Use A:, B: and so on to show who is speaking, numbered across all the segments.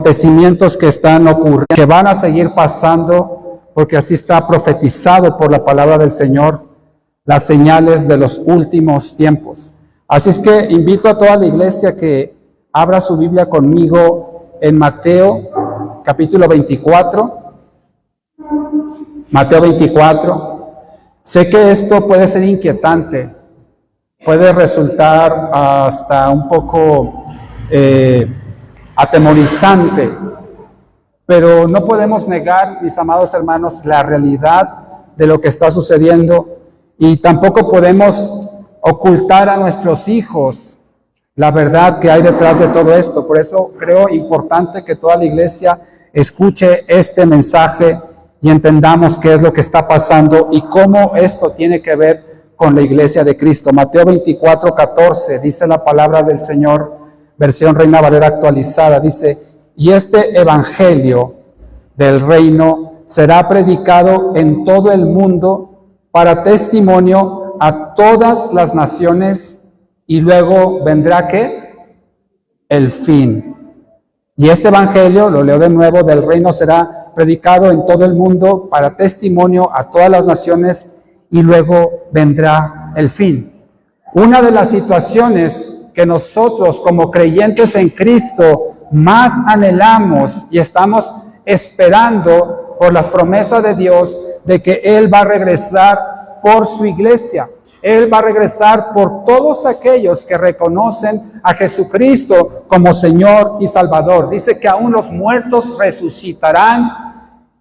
A: acontecimientos que están ocurriendo, que van a seguir pasando, porque así está profetizado por la palabra del Señor, las señales de los últimos tiempos. Así es que invito a toda la iglesia que abra su Biblia conmigo en Mateo, capítulo 24. Mateo 24. Sé que esto puede ser inquietante, puede resultar hasta un poco atemorizante, pero no podemos negar, mis amados hermanos, la realidad de lo que está sucediendo, y tampoco podemos ocultar a nuestros hijos la verdad que hay detrás de todo esto. Por eso creo importante que toda la iglesia escuche este mensaje y entendamos qué es lo que está pasando y cómo esto tiene que ver con la iglesia de Cristo. Mateo 24:14 dice la palabra del Señor, versión Reina Valera actualizada, dice: y este evangelio del reino será predicado en todo el mundo para testimonio a todas las naciones, y luego vendrá ¿qué? El fin. Y este evangelio, lo leo de nuevo, del reino será predicado en todo el mundo para testimonio a todas las naciones, y luego vendrá el fin. Una de las situaciones que nosotros como creyentes en Cristo más anhelamos y estamos esperando por las promesas de Dios de que Él va a regresar por su iglesia. Él va a regresar por todos aquellos que reconocen a Jesucristo como Señor y Salvador. Dice que aún los muertos resucitarán,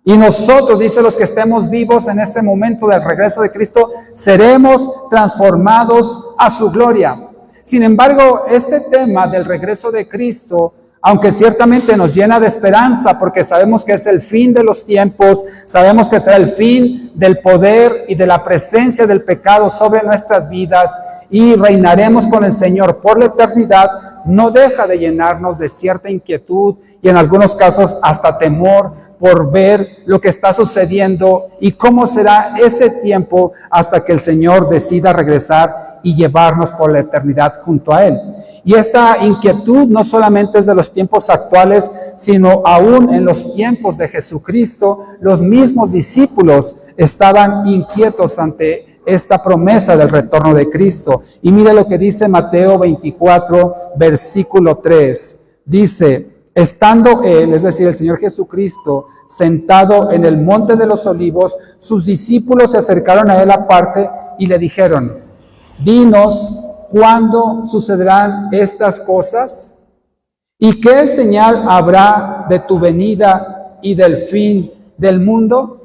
A: y nosotros, dice, los que estemos vivos en ese momento del regreso de Cristo, seremos transformados a su gloria. Sin embargo, este tema del regreso de Cristo, aunque ciertamente nos llena de esperanza, porque sabemos que es el fin de los tiempos, sabemos que será el fin del poder y de la presencia del pecado sobre nuestras vidas, y reinaremos con el Señor por la eternidad, no deja de llenarnos de cierta inquietud y en algunos casos hasta temor por ver lo que está sucediendo y cómo será ese tiempo hasta que el Señor decida regresar y llevarnos por la eternidad junto a Él. Y esta inquietud no solamente es de los tiempos actuales, sino aún en los tiempos de Jesucristo, los mismos discípulos estaban inquietos ante esta promesa del retorno de Cristo. Y mire lo que dice Mateo 24, versículo 3. Dice: estando Él, es decir, el Señor Jesucristo, sentado en el monte de los olivos, sus discípulos se acercaron a Él aparte y le dijeron: dinos, ¿cuándo sucederán estas cosas? ¿Y qué señal habrá de tu venida y del fin del mundo?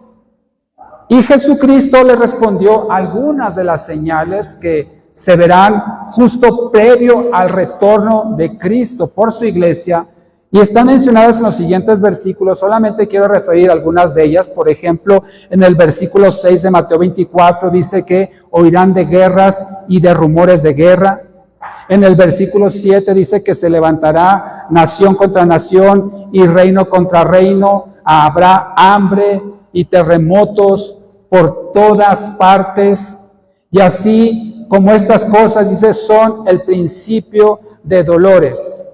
A: Y Jesucristo le respondió algunas de las señales que se verán justo previo al retorno de Cristo por su iglesia, y están mencionadas en los siguientes versículos. Solamente quiero referir algunas de ellas. Por ejemplo, en el versículo 6 de Mateo 24 dice que oirán de guerras y de rumores de guerra. En el versículo 7 dice que se levantará nación contra nación y reino contra reino. Habrá hambre y terremotos por todas partes. Y así como estas cosas, dice, son el principio de dolores.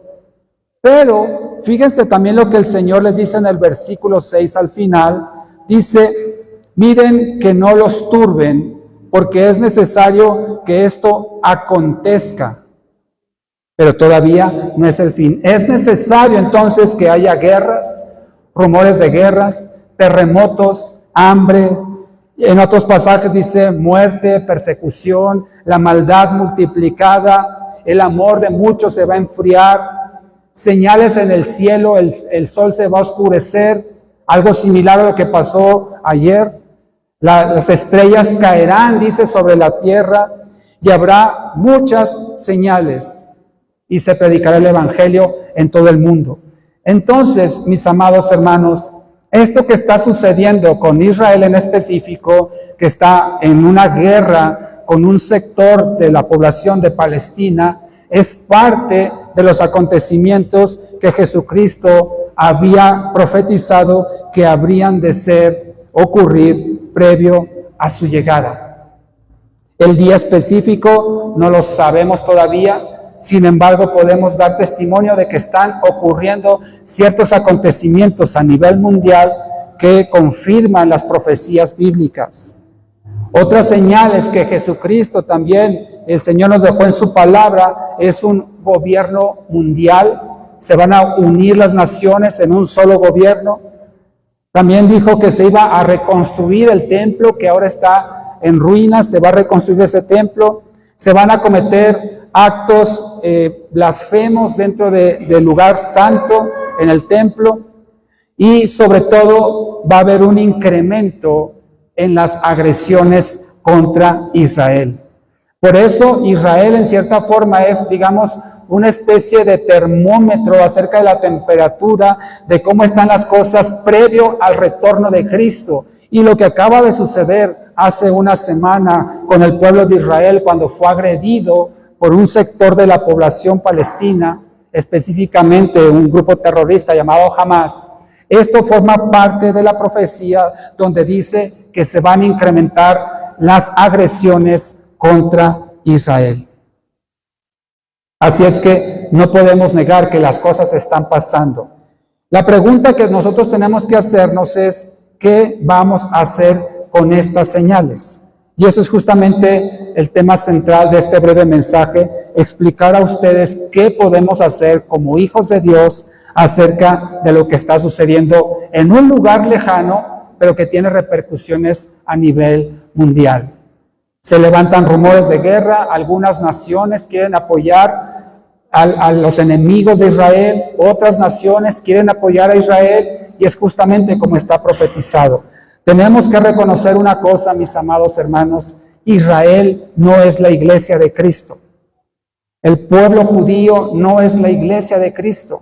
A: Pero fíjense también lo que el Señor les dice en el versículo 6 al final. Dice: miren que no los turben, porque es necesario que esto acontezca. Pero todavía no es el fin. Es necesario entonces que haya guerras, rumores de guerras, terremotos, hambre. En otros pasajes dice muerte, persecución, la maldad multiplicada, el amor de muchos se va a enfriar, señales en el cielo, el sol se va a oscurecer, algo similar a lo que pasó ayer. Las estrellas caerán, dice, sobre la tierra, y habrá muchas señales, y se predicará el evangelio en todo el mundo. Entonces, mis amados hermanos, esto que está sucediendo con Israel en específico, que está en una guerra con un sector de la población de Palestina, es parte de los acontecimientos que Jesucristo había profetizado que habrían de ocurrir previo a su llegada. El día específico no lo sabemos todavía. Sin embargo, podemos dar testimonio de que están ocurriendo ciertos acontecimientos a nivel mundial que confirman las profecías bíblicas. Otras señales que Jesucristo también, el Señor nos dejó en su palabra, es un gobierno mundial. Se van a unir las naciones en un solo gobierno. También dijo que se iba a reconstruir el templo que ahora está en ruinas, se va a reconstruir ese templo. Se van a cometer actos blasfemos dentro del lugar santo, en el templo. Y sobre todo va a haber un incremento en las agresiones contra Israel. Por eso Israel en cierta forma es, digamos, una especie de termómetro acerca de la temperatura, de cómo están las cosas previo al retorno de Cristo. Y lo que acaba de suceder hace una semana con el pueblo de Israel cuando fue agredido por un sector de la población palestina, específicamente un grupo terrorista llamado Hamas. Esto forma parte de la profecía donde dice que se van a incrementar las agresiones contra Israel. Así es que no podemos negar que las cosas están pasando. La pregunta que nosotros tenemos que hacernos es, ¿qué vamos a hacer con estas señales? Y eso es justamente el tema central de este breve mensaje, explicar a ustedes qué podemos hacer como hijos de Dios acerca de lo que está sucediendo en un lugar lejano, pero que tiene repercusiones a nivel mundial. Se levantan rumores de guerra, algunas naciones quieren apoyar a los enemigos de Israel, otras naciones quieren apoyar a Israel, y es justamente como está profetizado. Tenemos que reconocer una cosa, mis amados hermanos: Israel no es la iglesia de Cristo. El pueblo judío no es la iglesia de Cristo.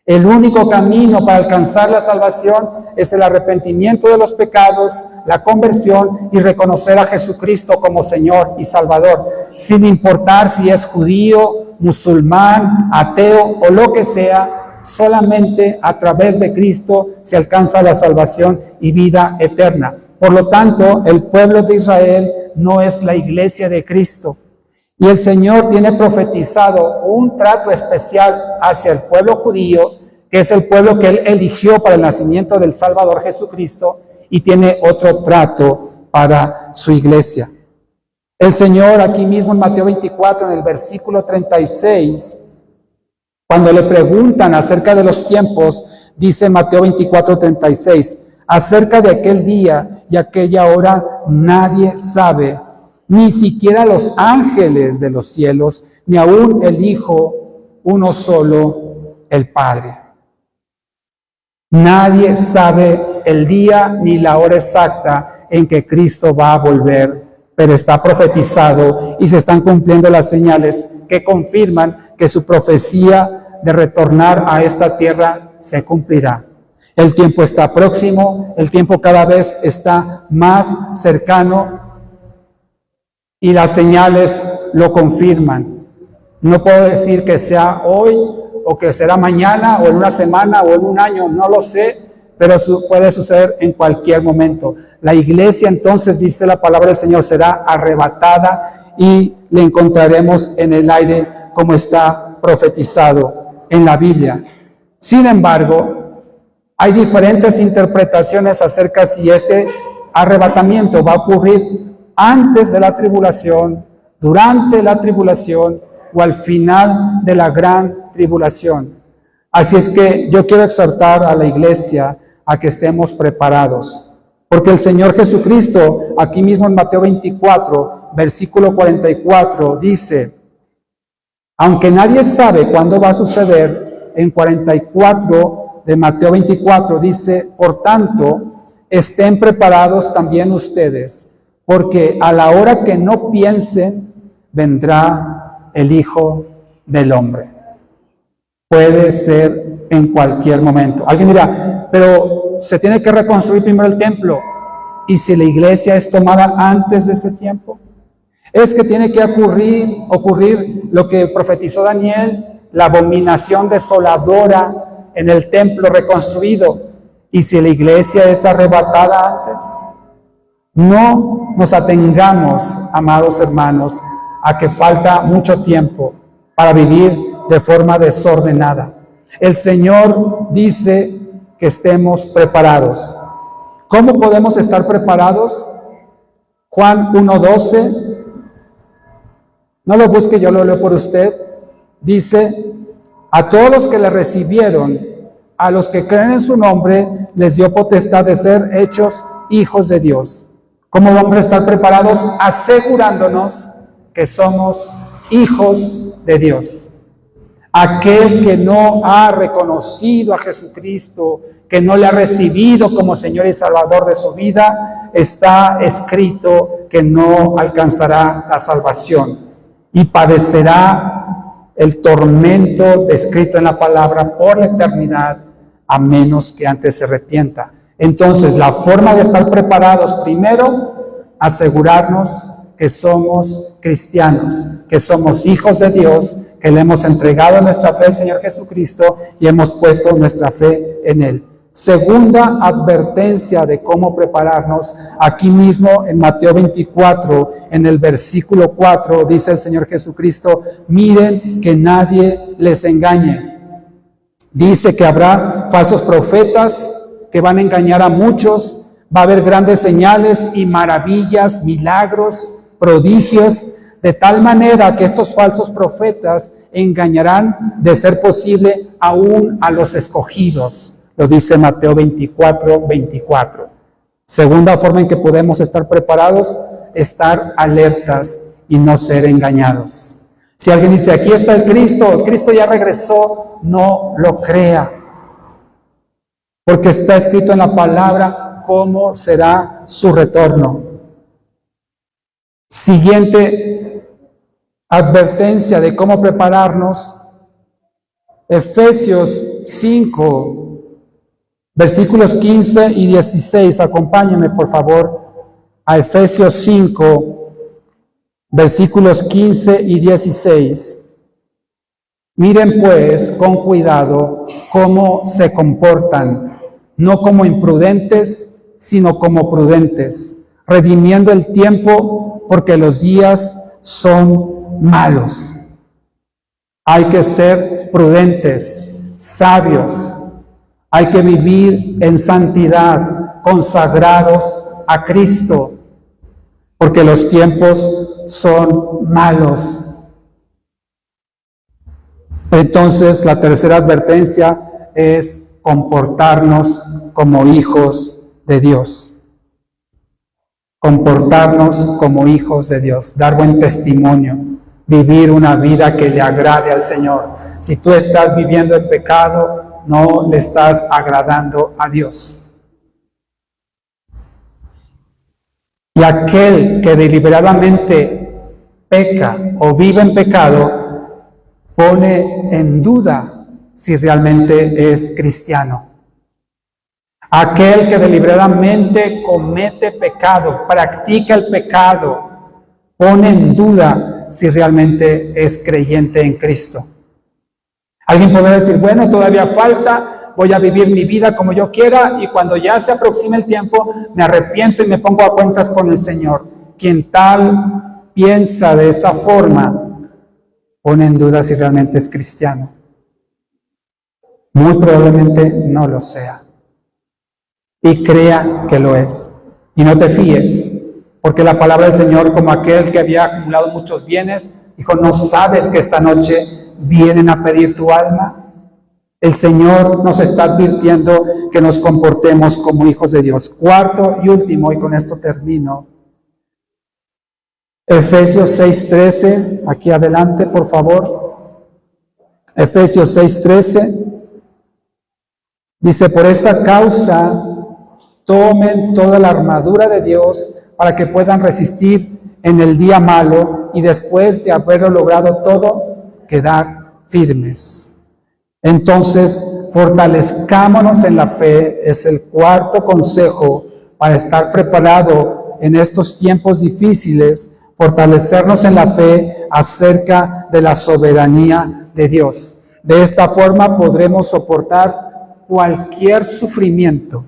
A: El único camino para alcanzar la salvación es el arrepentimiento de los pecados, la conversión y reconocer a Jesucristo como Señor y Salvador, sin importar si es judío, musulmán, ateo o lo que sea. Solamente a través de Cristo se alcanza la salvación y vida eterna. Por lo tanto, el pueblo de Israel no es la iglesia de Cristo. Y el Señor tiene profetizado un trato especial hacia el pueblo judío, que es el pueblo que Él eligió para el nacimiento del Salvador Jesucristo, y tiene otro trato para su iglesia. El Señor aquí mismo en Mateo 24, en el versículo 36, cuando le preguntan acerca de los tiempos, dice Mateo 24, 36, acerca de aquel día y aquella hora nadie sabe, ni siquiera los ángeles de los cielos, ni aún el Hijo, uno solo, el Padre. Nadie sabe el día ni la hora exacta en que Cristo va a volver, pero está profetizado y se están cumpliendo las señales que confirman que su profecía de retornar a esta tierra se cumplirá. El tiempo está próximo, el tiempo cada vez está más cercano y las señales lo confirman. No puedo decir que sea hoy o que será mañana o en una semana o en un año, no lo sé, pero puede suceder en cualquier momento. La iglesia, entonces, dice la palabra del Señor, será arrebatada y le encontraremos en el aire como está profetizado en la Biblia. Sin embargo, hay diferentes interpretaciones acerca si este arrebatamiento va a ocurrir antes de la tribulación, durante la tribulación o al final de la gran tribulación. Así es que yo quiero exhortar a la iglesia a que estemos preparados, porque el Señor Jesucristo, aquí mismo en Mateo 24, versículo 44, dice, aunque nadie sabe cuándo va a suceder, en 44 de Mateo 24 dice, por tanto, estén preparados también ustedes, porque a la hora que no piensen, vendrá el Hijo del Hombre. Puede ser en cualquier momento. Alguien dirá, pero se tiene que reconstruir primero el templo. ¿Y si la iglesia es tomada antes de ese tiempo? Es que tiene que ocurrir lo que profetizó Daniel, la abominación desoladora en el templo reconstruido. ¿Y si la iglesia es arrebatada antes? No nos atengamos, amados hermanos, a que falta mucho tiempo para vivir de forma desordenada. El Señor dice que estemos preparados. ¿Cómo podemos estar preparados? Juan 1:12, no lo busque, yo lo leo por usted. Dice: a todos los que le recibieron, a los que creen en su nombre, les dio potestad de ser hechos hijos de Dios. ¿Cómo vamos a estar preparados? Asegurándonos que somos hijos de Dios. Aquel que no ha reconocido a Jesucristo, que no le ha recibido como Señor y Salvador de su vida, está escrito que no alcanzará la salvación y padecerá el tormento descrito en la palabra por la eternidad, a menos que antes se arrepienta. Entonces, la forma de estar preparados, primero, asegurarnos que somos cristianos, que somos hijos de Dios, que le hemos entregado nuestra fe al Señor Jesucristo y hemos puesto nuestra fe en Él. Segunda advertencia de cómo prepararnos, aquí mismo en Mateo 24, en el versículo 4, dice el Señor Jesucristo: miren que nadie les engañe. Dice que habrá falsos profetas que van a engañar a muchos, va a haber grandes señales y maravillas, milagros, prodigios, de tal manera que estos falsos profetas engañarán, de ser posible, aún a los escogidos. Lo dice Mateo 24:24. Segunda forma en que podemos estar preparados, estar alertas y no ser engañados. Si alguien dice: aquí está el Cristo ya regresó, no lo crea. Porque está escrito en la palabra cómo será su retorno. Siguiente advertencia de cómo prepararnos, Efesios 5, versículos 15 y 16. Acompáñenme, por favor, a Efesios 5, versículos 15 y 16. Miren pues con cuidado cómo se comportan, no como imprudentes, sino como prudentes, redimiendo el tiempo, porque los días son malos. Hay que ser prudentes, sabios. Hay que vivir en santidad, consagrados a Cristo, porque los tiempos son malos. Entonces, la tercera advertencia es comportarnos como hijos de Dios. Comportarnos como hijos de Dios, dar buen testimonio, vivir una vida que le agrade al Señor. Si tú estás viviendo en pecado, no le estás agradando a Dios. Y aquel que deliberadamente peca o vive en pecado, pone en duda si realmente es cristiano. Aquel que deliberadamente comete pecado, practica el pecado, pone en duda si realmente es creyente en Cristo. Alguien podrá decir: bueno, todavía falta, voy a vivir mi vida como yo quiera y cuando ya se aproxime el tiempo me arrepiento y me pongo a cuentas con el Señor. Quien tal piensa de esa forma, pone en duda si realmente es cristiano. Muy probablemente no lo sea. Y crea que lo es. Y no te fíes, porque la palabra del Señor, como aquel que había acumulado muchos bienes, dijo: ¿no sabes que esta noche vienen a pedir tu alma? El Señor nos está advirtiendo que nos comportemos como hijos de Dios. Cuarto y último, y con esto termino, Efesios 6:13, aquí adelante, por favor. Efesios 6:13 dice: por esta causa tomen toda la armadura de Dios para que puedan resistir en el día malo y después de haberlo logrado todo, quedar firmes. Entonces, fortalezcámonos en la fe, es el cuarto consejo para estar preparado en estos tiempos difíciles. Fortalecernos en la fe acerca de la soberanía de Dios. De esta forma podremos soportar cualquier sufrimiento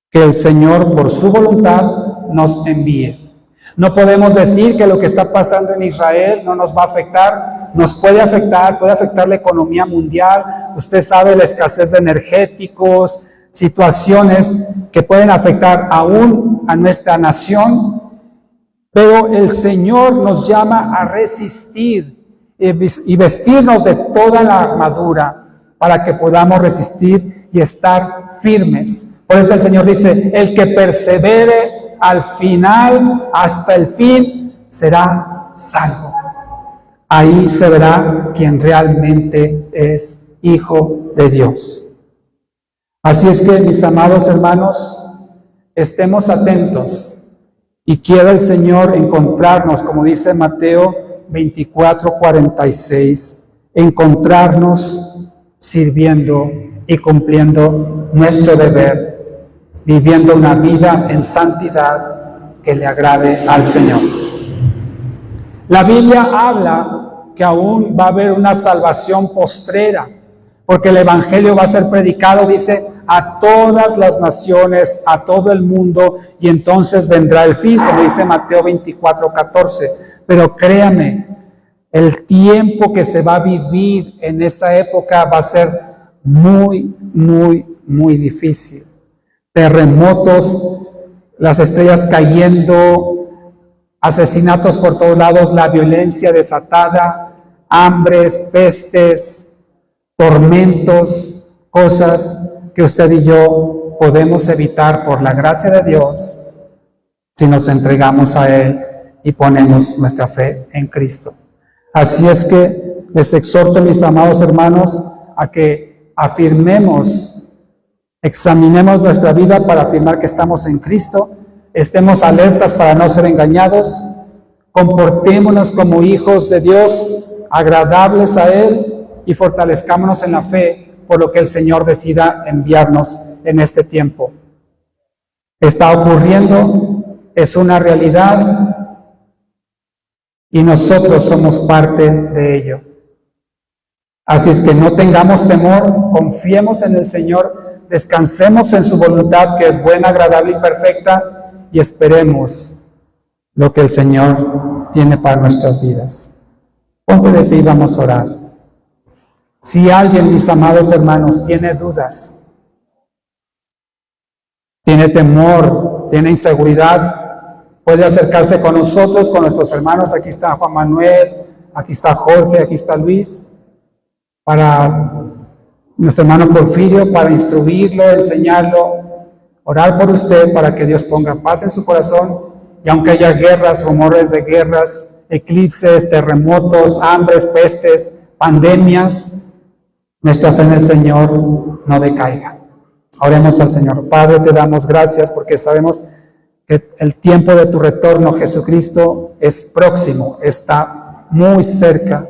A: que el Señor por su voluntad nos envíe. No podemos decir que lo que está pasando en Israel no nos va a afectar. Nos puede afectar la economía mundial. Usted sabe la escasez de energéticos, situaciones que pueden afectar aún a nuestra nación. Pero el Señor nos llama a resistir y vestirnos de toda la armadura para que podamos resistir y estar firmes. Por eso el Señor dice, el que persevere al final, hasta el fin, será salvo. Ahí se verá quien realmente es hijo de Dios. Así es que, mis amados hermanos, estemos atentos y quiera el Señor encontrarnos, como dice Mateo 24:46, encontrarnos sirviendo y cumpliendo nuestro deber, viviendo una vida en santidad que le agrade al Señor. La Biblia habla que aún va a haber una salvación postrera, porque el Evangelio va a ser predicado, dice, a todas las naciones, a todo el mundo, y entonces vendrá el fin, como dice Mateo 24:14. Pero créame, el tiempo que se va a vivir en esa época va a ser muy, muy, muy difícil. Terremotos, las estrellas cayendo, asesinatos por todos lados, la violencia desatada, hambres, pestes, tormentos, cosas que usted y yo podemos evitar por la gracia de Dios si nos entregamos a Él y ponemos nuestra fe en Cristo. Así es que les exhorto, mis amados hermanos, a que afirmemos, examinemos nuestra vida para afirmar que estamos en Cristo, estemos alertas para no ser engañados, comportémonos como hijos de Dios, agradables a Él, y fortalezcámonos en la fe por lo que el Señor decida enviarnos en este tiempo. Está ocurriendo, es una realidad, y nosotros somos parte de ello. Así es que no tengamos temor, confiemos en el Señor, descansemos en su voluntad que es buena, agradable y perfecta, y esperemos lo que el Señor tiene para nuestras vidas. Ponte de pie y vamos a orar. Si alguien, mis amados hermanos, tiene dudas, tiene temor, tiene inseguridad, puede acercarse con nosotros, con nuestros hermanos. Aquí está Juan Manuel, aquí está Jorge, aquí está Luis, para nuestro hermano Porfirio, para instruirlo, enseñarlo, orar por usted para que Dios ponga paz en su corazón, y aunque haya guerras, rumores de guerras, eclipses, terremotos, hambres, pestes, pandemias, nuestra fe en el Señor no decaiga. Oremos al Señor. Padre, te damos gracias porque sabemos que el tiempo de tu retorno, Jesucristo, es próximo, está muy cerca.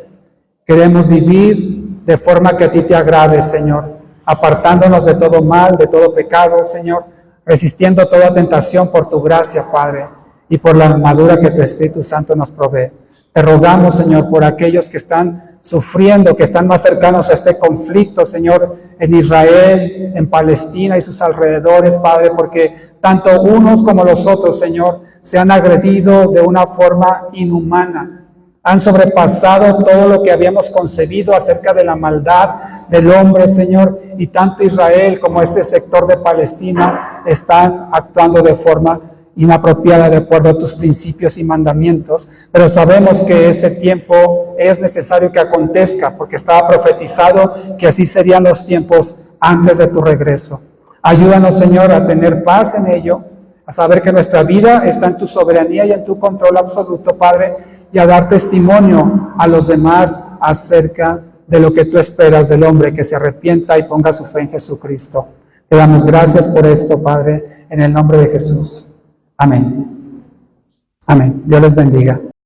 A: Queremos vivir de forma que a ti te agrade, Señor, apartándonos de todo mal, de todo pecado, Señor, resistiendo toda tentación por tu gracia, Padre, y por la armadura que tu Espíritu Santo nos provee. Te rogamos, Señor, por aquellos que están sufriendo, que están más cercanos a este conflicto, Señor, en Israel, en Palestina y sus alrededores, Padre, porque tanto unos como los otros, Señor, se han agredido de una forma inhumana. Han sobrepasado todo lo que habíamos concebido acerca de la maldad del hombre, Señor, y tanto Israel como este sector de Palestina están actuando de forma inapropiada de acuerdo a tus principios y mandamientos, pero sabemos que ese tiempo es necesario que acontezca, porque estaba profetizado que así serían los tiempos antes de tu regreso. Ayúdanos, Señor, a tener paz en ello, a saber que nuestra vida está en tu soberanía y en tu control absoluto, Padre, y a dar testimonio a los demás acerca de lo que tú esperas del hombre que se arrepienta y ponga su fe en Jesucristo. Te damos gracias por esto, Padre, en el nombre de Jesús. Amén. Amén. Dios les bendiga.